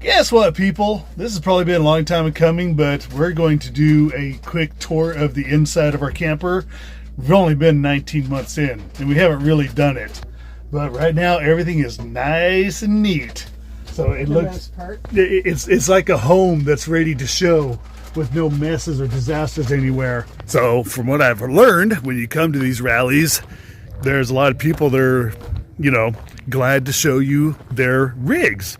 Guess what, people? This has probably been a long time coming, but we're going to do a quick tour of the inside of our camper. We've only been 19 months in, and we haven't really done it. But right now, everything is nice and neat. So it looks, it's like a home that's ready to show with no messes or disasters anywhere. So from what I've learned, when you come to these rallies, there's a lot of people that are, glad to show you their rigs.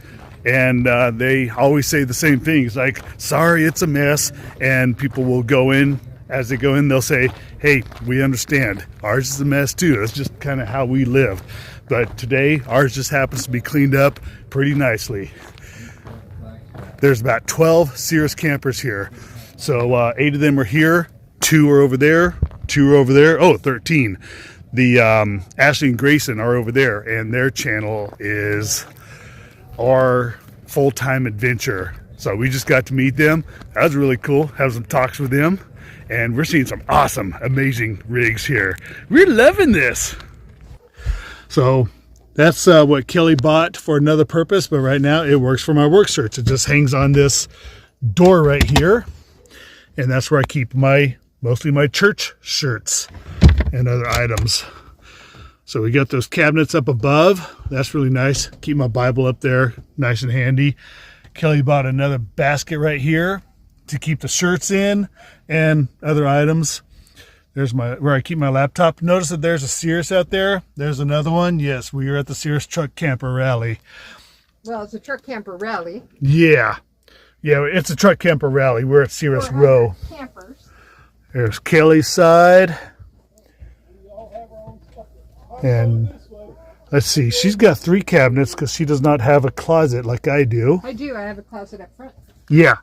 And they always say the same things, like, sorry, it's a mess. And people will go in, as they go in, they'll say, hey, we understand. Ours is a mess too. That's just kind of how we live. But today, ours just happens to be cleaned up pretty nicely. There's about 12 Cirrus campers here. So 8 of them are here, 2 are over there, 2 are over there. Oh, 13. The Ashley and Grayson are over there, and their channel is our full-time adventure. So we just got to meet them. That was really cool. Have some talks with them, and we're seeing some awesome, amazing rigs here. We're loving this. So that's what Kelly bought for another purpose, but right now it works for my work shirts. It just hangs on this door right here, and that's where I keep mostly my church shirts and other items. So we got those cabinets up above. That's really nice. Keep my Bible up there, nice and handy. Kelly bought another basket right here to keep the shirts in and other items. There's where I keep my laptop. Notice that there's a Cirrus out there. There's another one. Yes, we are at the Cirrus Truck Camper Rally. Well, it's a truck camper rally. Yeah, it's a truck camper rally. We're at Cirrus Row. Campers. There's Kelly's side. And let's see, she's got 3 cabinets because she does not have a closet like I do. I do. I have a closet up front. Yeah.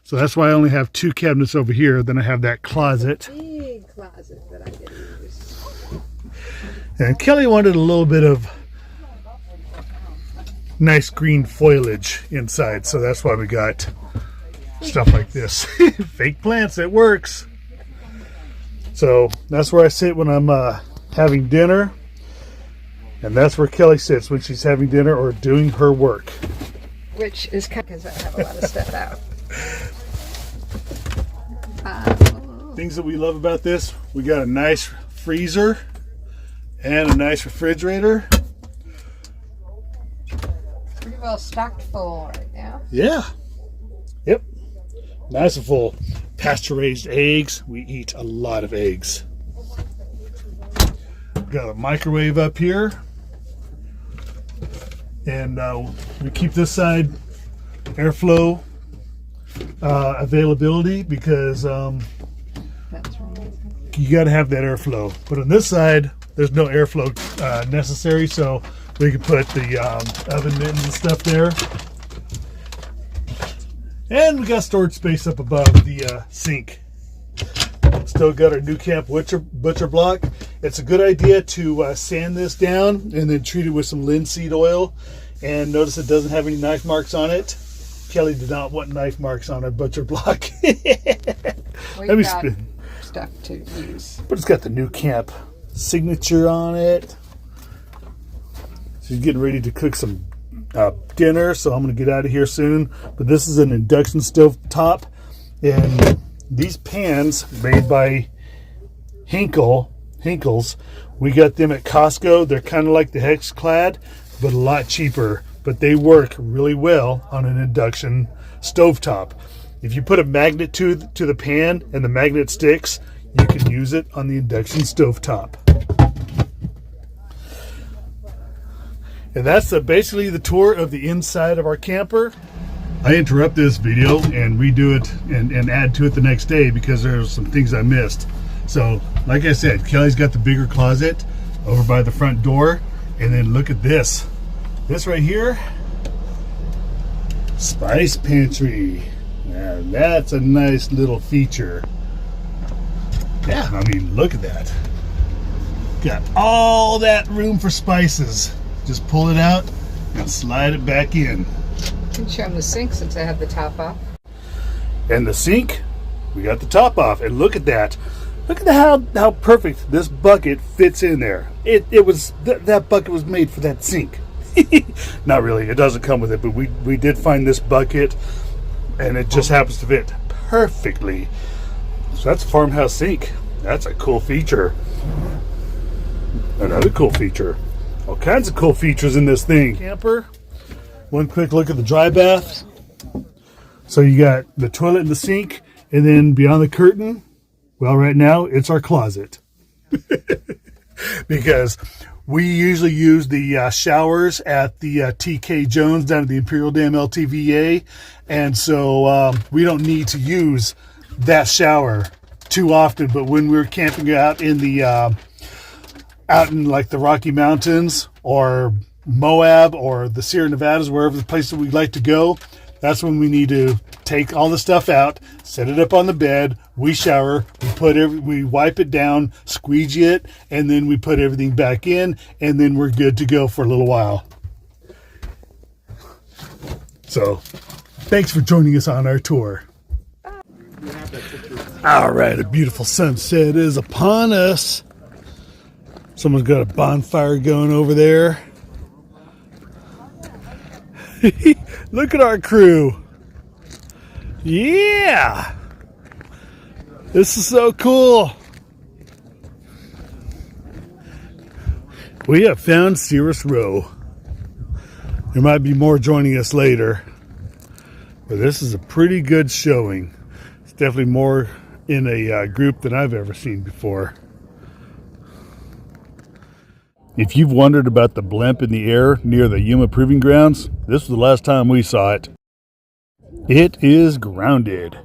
So that's why I only have 2 cabinets over here. Then I have that closet. Big closet that I get to use. And Kelly wanted a little bit of nice green foliage inside. So that's why we got stuff like this. Fake plants, it works. So that's where I sit when I'm having dinner, and that's where Kelly sits when she's having dinner or doing her work, which is kind of because I have a lot of stuff out. Things that we love about this, we got a nice freezer and a nice refrigerator. Pretty well stocked full right now. Yeah, yep, nice and full. Pasture raised eggs. We eat a lot of eggs. Got a microwave up here, and we keep this side airflow availability because That's right. you got to have that airflow. But on this side, there's no airflow necessary, so we can put the oven mittens and stuff there. And we got storage space up above the sink. Still got our new camp butcher block. It's a good idea to sand this down and then treat it with some linseed oil. And notice it doesn't have any knife marks on it. Kelly did not want knife marks on our butcher block. We've got stuff to use. But it's got the new camp signature on it. She's getting ready to cook some dinner, so I'm going to get out of here soon. But this is an induction stove top, and these pans made by Hinkles, we got them at Costco. They're kind of like the Hexclad, but a lot cheaper. But they work really well on an induction stovetop. If you put a magnet to the pan and the magnet sticks, you can use it on the induction stovetop. And that's basically the tour of the inside of our camper. I interrupt this video and redo it and add to it the next day because there's some things I missed. So, like I said, Kelly's got the bigger closet over by the front door. And then look at this. This right here, spice pantry. Now that's a nice little feature. Yeah, I mean, look at that. Got all that room for spices. Just pull it out and slide it back in. I can show them the sink since I have the top off. And the sink, we got the top off. And look at that. Look at how perfect this bucket fits in there. That bucket was made for that sink. Not really. It doesn't come with it, but we did find this bucket, and it just happens to fit perfectly. So that's a farmhouse sink. That's a cool feature. Another cool feature. All kinds of cool features in this thing. Camper. One quick look at the dry bath. So you got the toilet and the sink, and then beyond the curtain, well, right now it's our closet. Because we usually use the showers at the TK Jones down at the Imperial Dam LTVA, and so we don't need to use that shower too often. But when we're camping out in the out in like the Rocky Mountains or Moab or the Sierra Nevadas, wherever the places we like to go, that's when we need to take all the stuff out, set it up on the bed, we shower, we wipe it down, squeegee it, and then we put everything back in, and then we're good to go for a little while. So, thanks for joining us on our tour. All right, a beautiful sunset is upon us. Someone's got a bonfire going over there. Look at our crew. Yeah. This is so cool. We have found Cirrus Row. There might be more joining us later, but this is a pretty good showing. It's definitely more in a group than I've ever seen before. If you've wondered about the blimp in the air near the Yuma Proving Grounds, this was the last time we saw it. It is grounded.